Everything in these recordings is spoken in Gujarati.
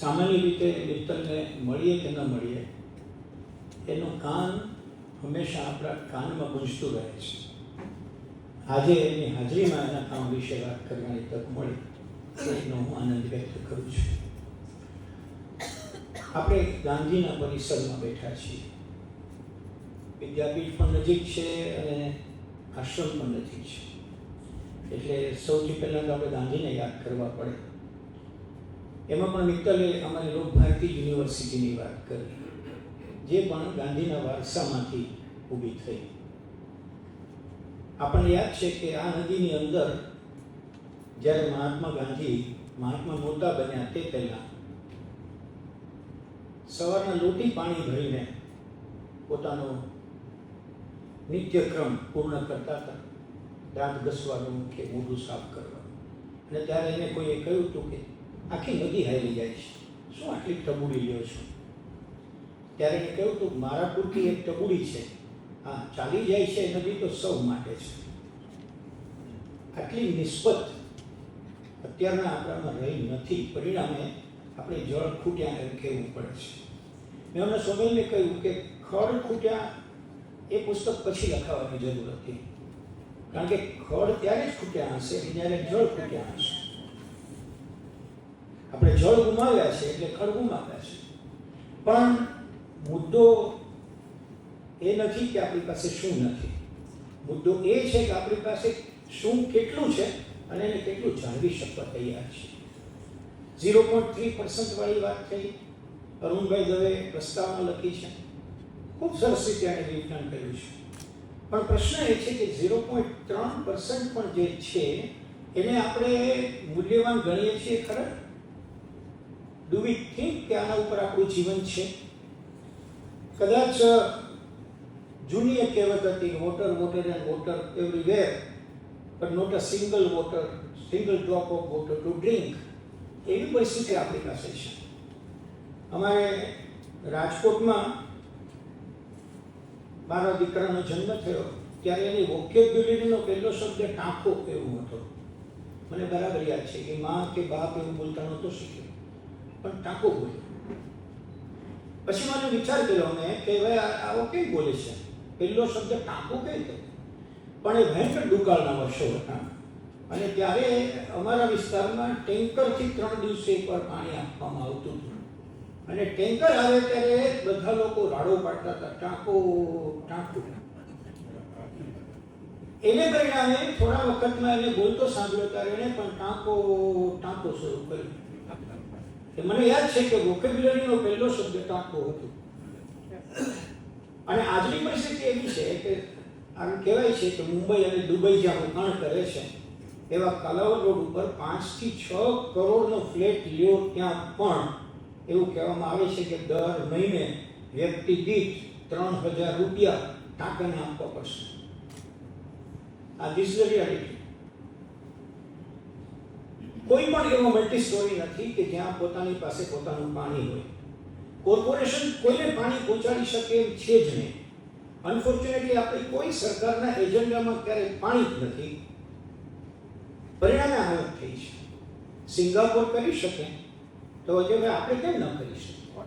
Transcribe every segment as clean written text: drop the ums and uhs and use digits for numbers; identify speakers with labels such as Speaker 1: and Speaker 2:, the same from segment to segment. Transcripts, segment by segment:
Speaker 1: સામાન્ય રીતે મિત્તલને મળીએ કે ન મળીએ, એનું કાન હંમેશા આપણા કાનમાં ગુંજતું રહે છે. આજે એની હાજરીમાં એના કામ વિશે વાત કરવાની તક મળી, એનો હું આનંદ વ્યક્ત કરું છું. આપણે ગાંધીના પરિસરમાં બેઠા છીએ. વિદ્યાપીઠ પણ નજીક છે અને આશ્રમ પણ નજીક છે, એટલે સૌથી પહેલાં તો આપણે ગાંધીને યાદ કરવા પડે. એમાં પણ મિત્તલે અમારી લોકભારતી યુનિવર્સિટીની વાત કરી, જે પણ ગાંધીના વારસામાંથી ઊભી થઈ. આપણને યાદ છે કે આ નદીની અંદર જ્યારે મહાત્મા ગાંધી મહાત્મા મોટા બન્યા તે પહેલાં સવારના લોટી પાણી ભરીને પોતાનો નિત્યક્રમ પૂર્ણ કરતા હતા, દાંત ઘસવાનું કે મોઢું સાફ કરવાનું. અને ત્યારે એને કોઈએ કહ્યું હતું કે આખી નદી હાલી જાય છે, શું આટલી ટબુડી લ્યો છો? ત્યારે એને કહ્યું હતું મારા પૂરતી એક ટબુડી છે, હા ચાલી જાય છે નદી તો સૌ માટે છે. આટલી નિસ્બત અત્યારના આપણામાં રહી નથી, પરિણામે આપણે જળ ખૂટ્યા એમ કહેવું પડે છે. મેં અમને સોમેલને કહ્યું કે ખડ ખૂટ્યા એ પુસ્તક પછી લખાવવાની જરૂર હતી, કારણ કે ખડ ત્યારે જ ખૂટ્યા હશે જ્યારે જળ ખૂટ્યા હશે. આપણે જળ ગુમાવ્યા છે એટલે ખડ ગુમાવ્યા છે. પણ મુદ્દો એ નથી કે આપણી પાસે શું નથી, મુદ્દો એ છે કે આપણી પાસે શું કેટલું છે અને એને કેટલું જાળવી શકવા તૈયાર છે. 0.3% વાળી વાત થઈ, અરુણભાઈ દવે પ્રસ્તાવમાં લખી છે, ખૂબ સરસ રીતે એને વિજ્ઞાન કર્યું છે. પણ પ્રશ્ન એ છે કે 0.3% પણ જે છે એને આપણે મૂલ્યવાન ગણીએ છીએ ખરા? ડુ વી થિંક કે આના ઉપર આપણું જીવન છે? કદાચ જૂની એક કહેવત હતી, water water and water everywhere but not a single drop of water to drink. એવી પરિસ્થિતિ આપણી પાસે છે. અમારે રાજકોટમાં મારા દીકરાનો જન્મ થયો ત્યારે એની વોકેબ્યુલરીનો પહેલો શબ્દ ટાંકો એવું હતો. મને બરાબર યાદ છે કે માં કે બાપ એવું બોલતા નહોતો શીખ્યો, પણ ટાંકો બોલ્યો. પછી મને વિચાર કર્યો મેં કે ભાઈ આવો કેમ બોલે છે, પહેલો શબ્દ ટાંકો કેમ હતો? પણ એ ભયંકર દુકાળના વર્ષો હતા અને ત્યારે અમારા વિસ્તારમાં ટેન્કરથી 3 દિવસે એકવાર પાણી આપવામાં આવતું હતું. અને ટેન્કર આવે ત્યારે બધા લોકો રાડો પાડતા હતા, ટાંકો ટાંકો. એને પરિણામે થોડા વખતમાં એને બોલતો સાંભળ્યો ત્યારે એને પણ ટાંકો ટાંકો શરૂ કર્યું. મને યાદ છે કે વોકેબ્યુલરીનો પહેલો શબ્દ ટાંકો હતો. અને આજની પરિસ્થિતિ એવી છે કે આમ કહેવાય છે કે મુંબઈ અને દુબઈ જ્યાં રોકાણ કરે છે એવા કાલાવડ રોડ ઉપર 5 થી 6 કરોડનો ફ્લેટ લ્યો ત્યાં પણ એવું કહેવામાં આવે છે કે દર મહિને વ્યક્તિ દીઠ 3000 રૂપિયા ટાંકાને આપવા પડશે. આ ધીસ ધ રિયાલિટી. કોઈ પણ એવો મલ્ટી સ્ટોરી નથી કે જ્યાં પોતાની પાસે પોતાનું પાણી હોય. કોર્પોરેશન કોઈને પાણી પહોંચાડી શકે એમ છે જ નહીં. અનફોર્ચ્યુનેટલી આપણી કોઈ સરકારના એજન્ડામાં ક્યારેય પાણી જ નથી. પરિણામે હાલત થઈ છે. સિંગાપોર કરી શકે તો હજુ આપણે કેમ ન કરી શકીએ?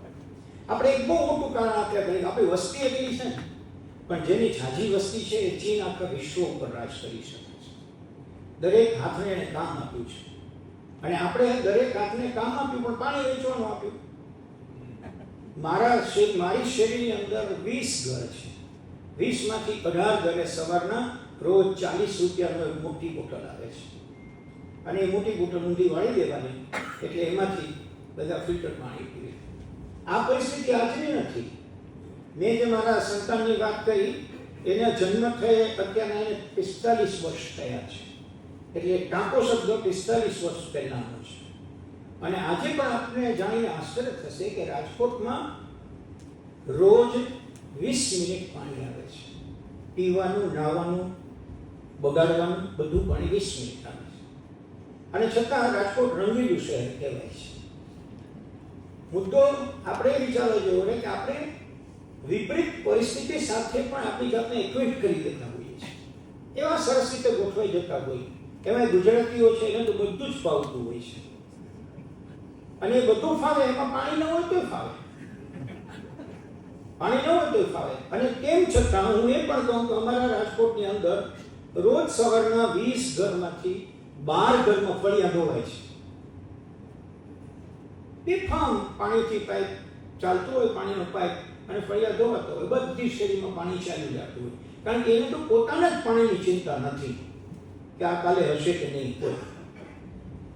Speaker 1: આપણે એક બહુ મોટું કારણ આપ્યા કરીએ, આપણી વસ્તી એટલી છે ને, પણ જેની ઝાઝી વસ્તી છે એ ચીન આખા વિશ્વ ઉપર રાજ કરી શકે છે. દરેક હાથને એને કામ આપ્યું છે અને આપણે દરેક હાથને કામ આપ્યું પણ પાણી વેચવાનું આપ્યું. મારી શેરીની અંદર 20 ઘર છે. 20 માંથી 18 ઘરે સવારના રોજ 40 રૂપિયાનો એક મોટી બોટલ આવે છે અને એ મોટી બોટલ ઊંધી વાળી દેવાની એટલે એમાંથી બધા ફિલ્ટર પાણી પીવે. આ પરિસ્થિતિ આજની નથી. મેં જે મારા સંતાનની વાત કરી એના જન્મ થયે અત્યારના એને 45 વર્ષ થયા છે, એટલે ટાંકો શબ્દ 45 વર્ષ પહેલાનો છે. અને આજે પણ આપણે જાણીને આશ્ચર્ય થશે કે રાજકોટમાં રોજ 20 મિનિટ પાણી આવે છે. પીવાનું, નાહવાનું, બગાડવાનું બધું પાણી 20 મિનિટ આવે છે. અને છતાં રાજકોટ રંગીલું શહેર કહેવાય છે. મુદ્દો આપણે વિચારવો જોઈએ કે આપણે વિપરીત પરિસ્થિતિ સાથે પણ આપણી જાતને ઇક્વિપ કરી દેતા હોઈએ છીએ. એવા સરસ રીતે ગોઠવાઈ જતા હોય. એમાં ગુજરાતીઓ છે એને તો બધું જ ફાવતું હોય છે. અને એ બધું ફાવે, એમાં પાણી ન હોય તો ફાવે, પાણી ન હોય તો ફાવે. અને તેમ છતાં હું એ પણ કહું કે અમારા રાજકોટની અંદર રોજ સવારના 20 ઘરમાંથી 12 ઘરમાં ફળિયા ધોવાય છે. બેફામ પાણીથી પાઇપ ચાલતો હોય, પાણીનો પાઇપ, અને ફળિયા ધોવાતો હોય. બધી શેરીમાં પાણી ચાલી જતું હોય, કારણ કે એને તો પોતાના જ પાણીની ચિંતા નથી કે આ કાલે હશે કે નહીં.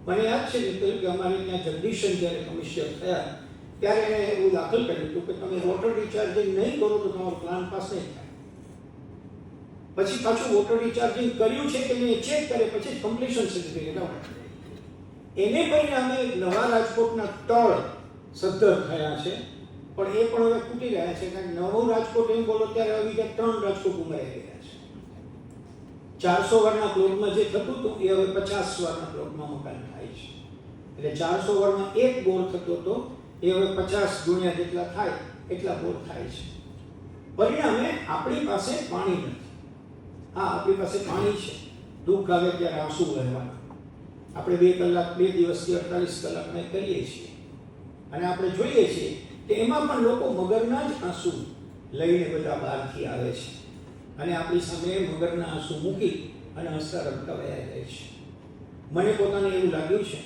Speaker 1: મને યાદ છે કે અમારે ત્યાં જગદીશન જ્યારે કમિશનર થયા ત્યારે એને એવું દાખલ કર્યું હતું કે તમે વોટર રિચાર્જિંગ નહીં કરો તો તમારો પ્લાન પાસ નહીં થાય. પછી પાછું વોટર રિચાર્જિંગ કર્યું છે કે નહીં ચેક કરે પછી કમ્પ્લીશન સર્ટિફિકેટ આવે. એને પરિણામે નવા રાજકોટના તળ સદ્ધર થયા છે, પણ એ પણ હવે તૂટી રહ્યા છે. કારણ કે નવું રાજકોટ એમ બોલો ત્યારે હવે બીજા 3 રાજકોટ ઉમેરાઈ ગયા છે. 400 વારના પ્લોટમાં જે થતું હતું એ હવે 50 વારના પ્લોટમાં મકાન થાય છે. એટલે 400 વારમાં એક બોર થતો હતો, એ હવે 50 ગુણ્યા જેટલા થાય એટલા બોર થાય છે. પરિણામે આપણી પાસે પાણી નથી. હા, આપણી પાસે પાણી છે, દુઃખ આવે ત્યારે આંસુ વહેવાના. આપણે 2 કલાક 2 દિવસથી 48 કલાક અમે કરીએ છીએ, અને આપણે જોઈએ છીએ કે એમાં પણ લોકો મગરના જ આંસુ લઈને બધા બહારથી આવે છે, અને આપણી સામે મગરના આંસુ મૂકી અને હસતા રમતા વયા જાય છે. મને પોતાને એવું લાગ્યું છે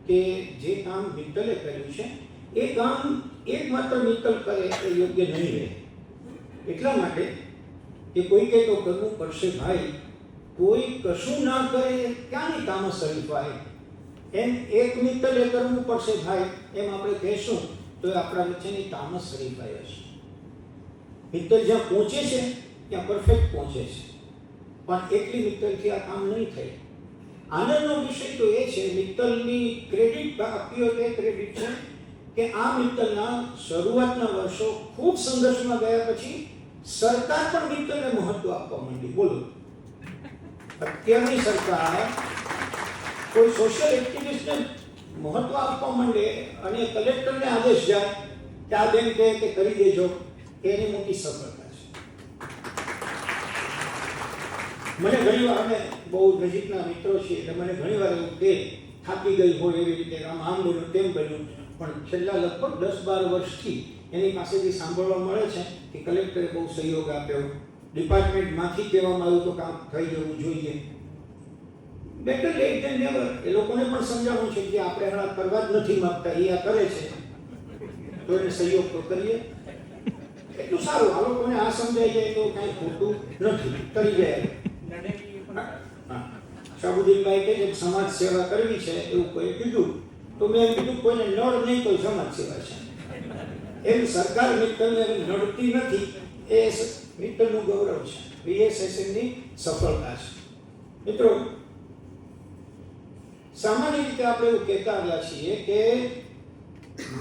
Speaker 1: કે જે કામ મિત્તલે કર્યું છે એ કામ એકમાત્ર મિત્તલ કરે એ યોગ્ય નહીં રહે. એટલા માટે કે કોઈકે તો કરવું પડશે ભાઈ, કોઈ કશું ના કરે ક્યાંની તામસ હરીફાય. એમ એક મિત્તલે કરવું પડશે ભાઈ એમ આપણે કહેશું તો આપણા વચ્ચેની તામસ હરીફાય હશે. મિત્તલ જ્યાં પહોંચે છે ત્યાં પરફેક્ટ પહોંચે છે, પણ એકલી મિત્તલથી આ કામ નહીં થાય. આનંદનો વિષય તો એ છે, મિત્તલની ક્રેડિટ આપીઓ તે ક્રેડિટ છે કે આ મિત્તલના શરૂઆતના વર્ષો ખૂબ સંઘર્ષમાં ગયા પછી સરકાર પણ મિત્તલને મહત્વ આપવા માંડી. બોલો, અત્યારની સરકાર કોઈ સોશિયલ એક્ટિવિસ્ટને મહત્વ આપવા માંડે અને કલેક્ટરને આદેશ જાય કે આ બેન કહે કે કરી દેજો, એની મોટી સફળતા છે. મને ઘણીવાર, અમે બહુ નજીકના મિત્રો છીએ એટલે મને ઘણીવાર એવું કે થાકી ગઈ હોય એવી રીતે આમ બન્યું તેમ બન્યું, પણ છેલ્લા લગભગ 10-12 વર્ષથી એની પાસેથી સાંભળવા મળે છે કે કલેક્ટરે બહુ સહયોગ આપ્યો, ડિપાર્ટમેન્ટમાંથી કહેવામાં આવ્યું તો કામ થઈ જવું જોઈએ. Better late than never. એ લોકોને પણ સમજાવવું છે કે આપણે હમણાં કરવા જ નથી માંગતા, એ આ કરે છે તો એને સહયોગ તો કરીએ. એટલું સારું, આ લોકોને આ સમજાઈ જાય તો કાંઈ ખોટું નથી, કરી જાય. શાહબુદ્દીનભાઈ કે જેમ સમાજ સેવા કરવી છે એવું કોઈ કીધું તો મેં કીધું કોઈને નડ નહીં તો સમાજ સેવા છે. એમ સરકાર મિત્તલને નડતી નથી, એ મિત્તલનું ગૌરવ છે, VSSNની સફળતા છે. મિત્રો, સામાન્ય રીતે આપણે એવું કહેતા આવ્યા છીએ કે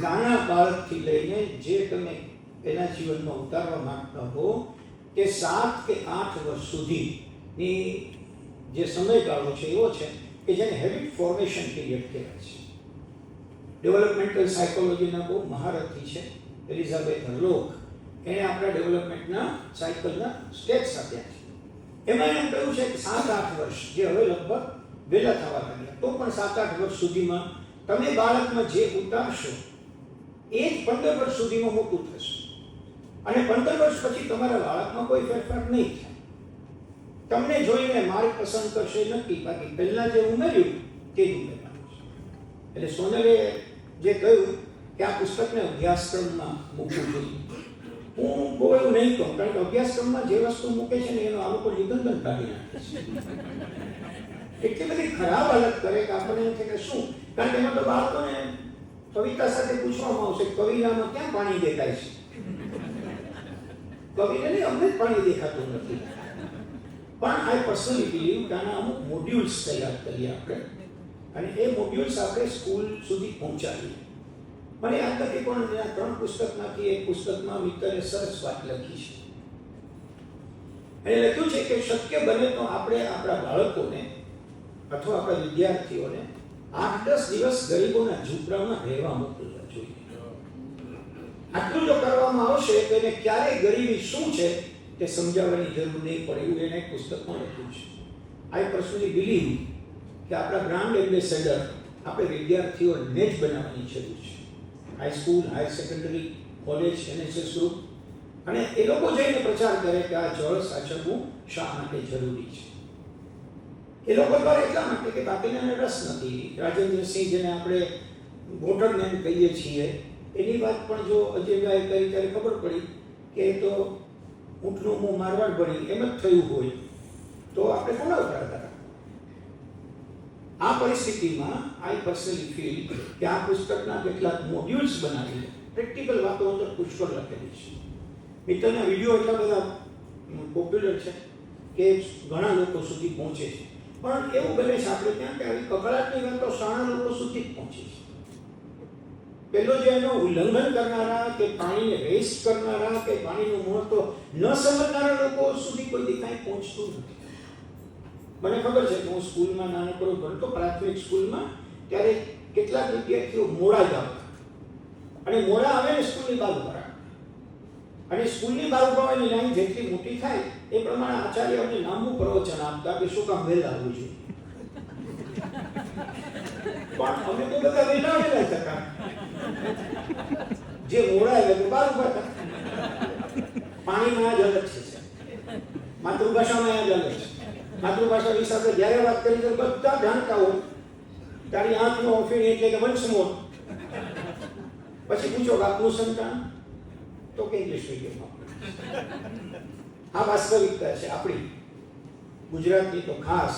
Speaker 1: નાના બાળકથી લઈને જે તમે એના જીવનમાં ઉતારવા માંગતા હો કે 7 કે 8 વર્ષ સુધીની જે સમયગાળો છે એવો છે કે જેને હેબિટ ફોર્મેશન પીરિયડ કહેવાય છે. ડેવલપમેન્ટલ સાયકોલોજીના બહુ મહારથી છે એલિઝાબેથ હર્લોક, એણે આપણા ડેવલપમેન્ટના સાયકલના સ્ટેપ્સ આપ્યા છે. એમાં એમ કહ્યું છે કે 7-8 વર્ષ, જે હવે લગભગ વહેલા થવા લાગ્યા, તો પણ 7-8 વર્ષ સુધીમાં તમે બાળકમાં જે ઉતારશો એ જ 15 વર્ષ સુધીમાં મોટું થશે, અને 15 વર્ષ પછી તમારા બાળકમાં કોઈ ફેરફાર નહીં થાય. તમને જોઈને માર્ગ પસંદ કરશે નક્કી, બાકી પહેલા જે ઉમેર્યું તે જ ઉમેરવાનું છે. એટલે સોનલે જે કહ્યું કે આ પુસ્તકને અભ્યાસક્રમમાં મૂકવું જોઈએ, હું બહુ એવું નહીં કહું, કારણ કે અભ્યાસક્રમમાં જે વસ્તુ મૂકે છે ને એનો આ લોકો નિબંધન કાઢી નાખે છે. એટલી બધી ખરાબ હાલત કરે કે આપણને એમ થાય કે શું, કારણ કે એમાં તો બાળકોને કવિતા સાથે પૂછવામાં આવશે કવિતામાં ક્યાં પાણી દેખાય છે. કવિને નહીં, અમને જ પાણી દેખાતું નથી. પણ આઈ પર્સનલી બિલીવ કે આના અમુક મોડ્યુલ્સ તૈયાર કરીએ આપણે, અને એ મોડ્યુલ્સ આપણે સ્કૂલ સુધી પહોંચાડીએ. મને યાદ નથી પણ 3 પુસ્તકમાંથી એક પુસ્તકમાં મિત્તલે સરસ વાત લખી છે. એને લખ્યું છે કે શક્ય બને તો આપણે આપણા બાળકોને અથવા આપણા વિદ્યાર્થીઓને 8-10 દિવસ ગરીબોના ઝૂંપડામાં રહેવા મોકલવા જોઈએ. આટલું જો કરવામાં આવશે તો એને ક્યારેય ગરીબી શું છે તે સમજાવવાની જરૂર નહીં પડે, એવું એને પુસ્તકમાં લખ્યું છે. આઈ પર્સનલી બિલીવ કે આપણા બ્રાન્ડ એમ્બેસેડર આપણે વિદ્યાર્થીઓને જ બનાવવાની જરૂર છે. High school, higher secondary, college, NSS group, અને એ લોકો જઈને પ્રચાર કરે કે આ જળ સાચવવું શા માટે જરૂરી છે. એ લોકો દ્વારા એટલા માટે કે બાકીનાને રસ નથી. રાજેન્દ્રસિંહ, જેને આપણે વોટરમેન કહીએ છીએ, એની વાત પણ જો અજયભાઈ કરી ત્યારે ખબર પડી કે એ તો ઊંટનું મોં મારવાડ બની એમ જ થયું હોય તો આપણે કોના ઉપર આધાર? આ પરિસ્થિતિમાં આઈ પર્સનલી ફીલ કે આ પુસ્તકના કેટલાક મોડ્યુલ્સ બનાવીને પ્રેક્ટિકલ વાતો અંદર પુષ્કળ લખેલી છે. મિત્રના વિડીયો એટલા બધા પોપ્યુલર છે કે ઘણા લોકો સુધી પહોંચે છે. પણ એવું બને છે આપણે ત્યાં કે આવી કકળાટની વાતો શાણા લોકો સુધી જ પહોંચે છે. પેલો જે એનો ઉલ્લંઘન કરનારા કે પાણીને વેસ્ટ કરનારા કે પાણીનું મહત્વ ન સમજનારા લોકો સુધી કોઈ દી કાંઈ પહોંચતું નથી. મને ખબર છે કે હું સ્કૂલમાં નાનકડો ભણતો, પ્રાથમિક સ્કૂલમાં, ત્યારે કેટલાક વિદ્યાર્થીઓ મોડા જ આવતા અને મોડા આવે ને સ્કૂલની બહાર ઉભા રાખતા. અને સ્કૂલની બહાર ઉભા હોવાની લાઈન જેટલી મોટી થાય એ પ્રમાણે આચાર્ય અમને લાંબુ પ્રવચન આપતા કે શું કામ વહેલા આવવું જોઈએ. પણ અમે તો બધા વહેલા હતા. જે મોડા એટલે બહાર ઉભા હતા. પાણીમાં જ અલગ છે, માતૃભાષામાં જ અલગ છે. માતૃભાષા વિશે આપણે જ્યારે વાત કરી તો બધા જાણતા હોય. તારી આંખનો ઓફીણ એટલે કે વંશમોર. પછી પૂછો બાપનું સંતાન તો કે ઇંગ્લિશ મીડિયમમાં. આ વાસ્તવિકતા છે આપણી ગુજરાતની. તો ખાસ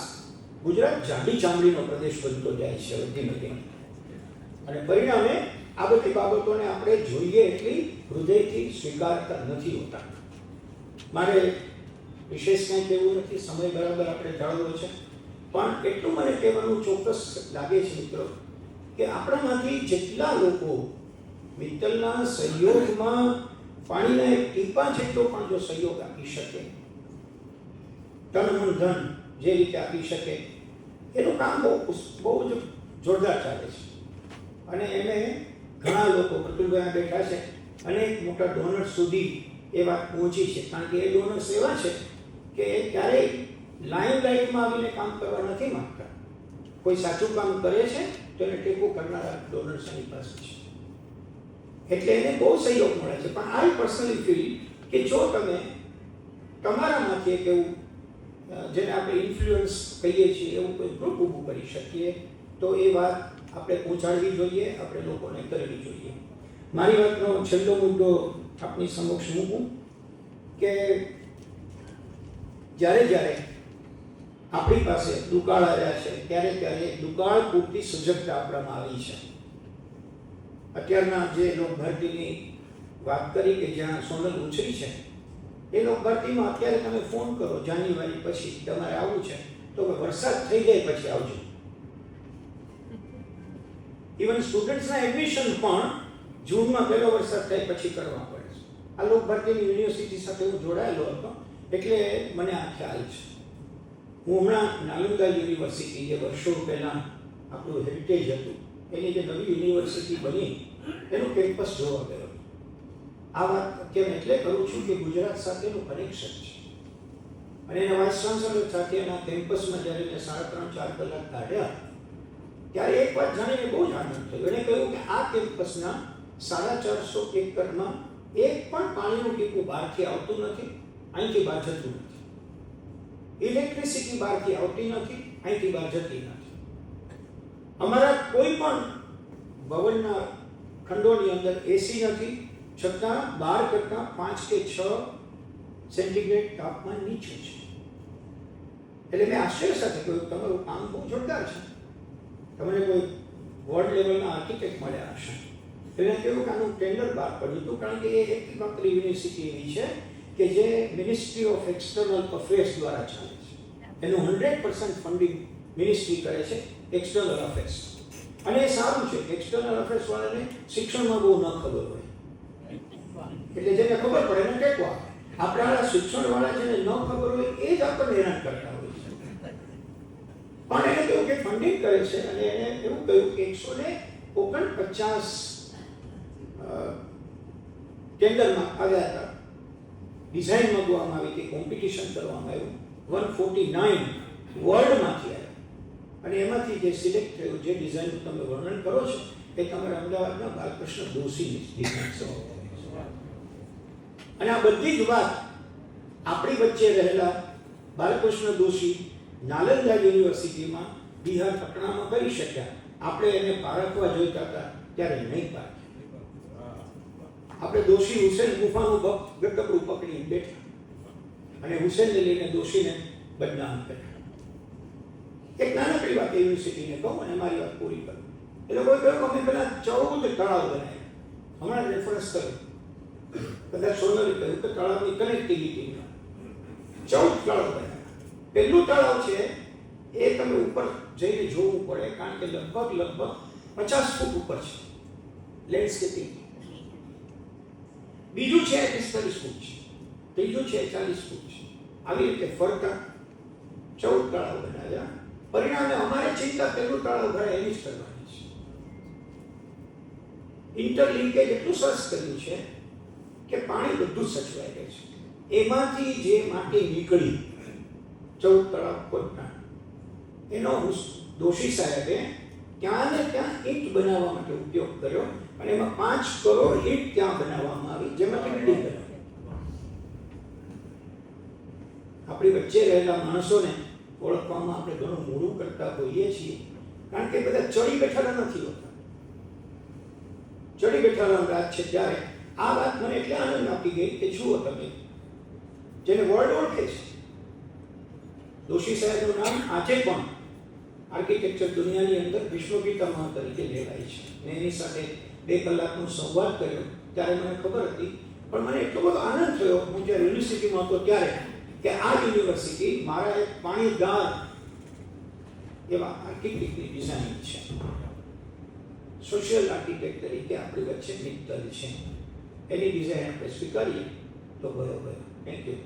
Speaker 1: ગુજરાત જાડી ચામડીનો પ્રદેશ બનતો જાય છે ધીમે ધીમે, અને પરિણામે આ બધી બાબતોને આપણે જોઈએ એટલી હૃદયથી સ્વીકારતા નથી હોતા. મારે વિશેષ કંઈ કહેવું નથી, સમય બરાબર આપણે જાળવો છે. પણ એટલું મને કહેવાનું ચોક્કસ લાગે છે મિત્રો કે આપણામાંથી જેટલા લોકો મિત્તલના સહયોગમાં પાણીના એક ટીપા જેટલો પણ જો સહયોગ આપી શકે, તન મન ધન જે રીતે આપી શકે, એનું કામ બહુ જ જોરદાર ચાલે છે. અને એને ઘણા લોકો, પ્રતુલભાઈ બેઠા છે, અનેક મોટા ડોનર સુધી એ વાત પહોંચી છે. કારણ કે એ ડોનર્સ એવા છે કે ક્યારેય લાઇમલાઇટમાં આવીને કામ કરવા નથી માંગતા. કોઈ સાચું કામ કરે છે તો એને ટેકો કરનારા ડોનર્સ એની પાસે છે, એટલે એને બહુ સહયોગ મળે છે. પણ આઈ પર્સનલી ફીલ કે જો તમે તમારામાંથી એક એવું જેને આપણે ઇન્ફ્લુઅન્સ કહીએ છીએ એવું કોઈ ગ્રુપ ઊભું કરી શકીએ તો એ વાત આપણે પહોંચાડવી જોઈએ, આપણે લોકોને કરવી જોઈએ. મારી વાતનો છેલ્લો મુદ્દો આપની સમક્ષ મૂકું કે જ્યારે જ્યારે આપણી પાસે દુકાળ આવ્યા છે ત્યારે દુકાળ પૂરતી સજગતા આપવામાં આવી છે. અત્યારના જે લોકભરતીની વાત કરી કે જ્યાં સોનલ ઉછરી છે, એ લોકભરતીમાં અત્યારે તમે ફોન કરો જાન્યુઆરી પછી તમારે આવવું છે તો વરસાદ થઈ જાય પછી આવજો. ઇવન સ્ટુડન્ટ્સના એડમિશન પણ જૂનમાં પહેલો વરસાદ થાય પછી કરવા પડે છે. આ લોકભરતીની યુનિવર્સિટી સાથે હું જોડાયેલો હતો એટલે મને આ ખ્યાલ છે. હું હમણાં નાલંદા યુનિવર્સિટી, જે વર્ષો પહેલાં આપણું હેરિટેજ હતું, એની જે નવી યુનિવર્સિટી બની એનું કેમ્પસ જોવા ગયો. આ વાત કેમ એટલે કરું છું કે ગુજરાત સાથેનું કનેક્શન છે. અને એના વાઇસ ચાન્સલર સાથે એના કેમ્પસમાં જ્યારે મેં 3.5-4 કલાક કાઢ્યા ત્યારે એક વાત જાણીને બહુ જ આનંદ થયો. એણે કહ્યું કે આ કેમ્પસના 450 એકરમાં એક પણ પાણીનું ટીપું બહારથી આવતું નથી, અહીંથી બહાર જતું નથી. ઇલેક્ટ્રિસિટી બહારથી આવતી નથી, અહીંથી બહાર જતી નથી. અમારા કોઈ પણ ભવનના ખંડોની અંદર એસી નથી, છતાં 12 કરતાં 5 કે 6 સેન્ટીગ્રેડ તાપમાન નીચું છે. એટલે મેં આશ્ચર્ય સાથે કહ્યું તમારું કામ બહુ જોરદાર છે, તમને કોઈ વર્લ્ડ લેવલના આર્કિટેક્ટ મળ્યા હશે. એને કહ્યું કે આનું ટેન્ડર બહાર પડ્યું હતું, કારણ કે એ એકમાત્ર યુનિવર્સિટી એવી છે કે જે મિનિસ્ટ્રી ઓફ એક્સટર્નલ અફેર્સ દ્વારા ચાલે છે. એનું 100% ફંડિંગ મિનિસ્ટ્રી કરે છે એક્સટર્નલ અફેર્સ. અને એ સારું છે કે એક્સટર્નલ અફેર્સ વાળાને શિક્ષણમાં બહુ ન ખબર હોય, એટલે જેને ખબર પડે એને ટેકો આપે. આપણા શિક્ષણવાળા જેને ન ખબર હોય એ જ આપણને હેરાન કરતા હોય છે. પણ એને કહ્યું કે ફંડિંગ કરે છે અને એને એવું કહ્યું કે 149 ટેન્ડરમાં આવ્યા હતા, ડિઝાઇન મંગાવવામાં આવી હતી, કોમ્પિટિશન કરવામાં આવ્યું, 149 વર્લ્ડમાંથી આવ્યા. અને એમાંથી જે સિલેક્ટ થયું, જે ડિઝાઇનનું તમે વર્ણન કરો છો એ તમારા અમદાવાદના બાલકૃષ્ણ દોશીની ડિઝાઇન છે. અને આ બધી જ વાત આપણી વચ્ચે રહેલા બાલકૃષ્ણ દોશી નાલંદા યુનિવર્સિટીમાં બિહાર પટણામાં કરી શક્યા. આપણે એને પારખવા જોઈતા હતા ત્યારે નહીં પારખ્યા. આપણે દોશી હુસેન ગુફાનું ગટકડું પકડીને બેઠા અને હુસેનને લઈને દોશીને બદનામ કર્યા. એક નાનકડી વાત યુનિવર્સિટીને કહું અને મારી વાત પૂરી કરું. એ લોકોએ કહ્યું અમે પેલા 14 તળાવ બનાવ્યા. હમણાં રેફરન્સ કર્યું, કદાચ સોનલે કહ્યું કે તળાવની કનેક્ટિવિટીમાં 14 તળાવ બનાવ્યા. પહેલું તળાવ છે એ તમે ઉપર જઈને જોવું પડે, કારણ કે લગભગ 50 ફૂટ ઉપર છે લેન્ડસ્કેપિંગ. બીજું છે 45 ફૂટ છે, ત્રીજું છે 40 ફૂટ છે. આવી રીતે ફરતા 14 તળાવ બનાવ્યા. પરિણામે અમારે ચિંતા પહેલું તળાવ ભરાય એની જ કરવાની છે. ઇન્ટરલિંકેજ એટલું સરસ કર્યું છે કે પાણી બધું સચવાઈ રહે છે. એમાંથી જે માટી નીકળી 14 તળાવ ખોદના, એનો દોશી સાહેબે ત્યાં ને ત્યાં ઈંટ બનાવવા માટે ઉપયોગ કર્યો અને એમાં 5 કરોડ ઈંટ ત્યાં બનાવવામાં આવી, જેમાંથી બિલ્ડિંગ બનાવી. આપણી વચ્ચે રહેલા માણસોને ઓળખવામાં આપણે ઘણું મોડું કરતા હોઈએ છીએ, કારણ કે બધા ચડી બેઠેલા નથી હોતા. ચડી બેઠેલા રાત છે ત્યારે આ વાત મને એટલે આનંદ આપી ગઈ કે જુઓ તમે, જેને વર્લ્ડ ઓળખે છે, દોશી સાહેબનું નામ આજે પણ આર્કિટેક્ચર દુનિયાની અંદર વિશ્વપિતામહ તરીકે લેવાય છે. મેં એની સાથે 2 કલાકનો સંવાદ કર્યો ત્યારે મને ખબર હતી, પણ મને એટલો બધો આનંદ થયો હું જ્યારે યુનિવર્સિટીમાં હતો ત્યારે કે આ યુનિવર્સિટી મારા એક પાણીદાર એવા આર્કિટેક્ટની ડિઝાઇન છે. સોશિયલ આર્કિટેક્ટ તરીકે આપણી વચ્ચે મિત્તલ છે, એની ડિઝાઇન આપણે સ્વીકારીએ તો બરોબર. Thank you.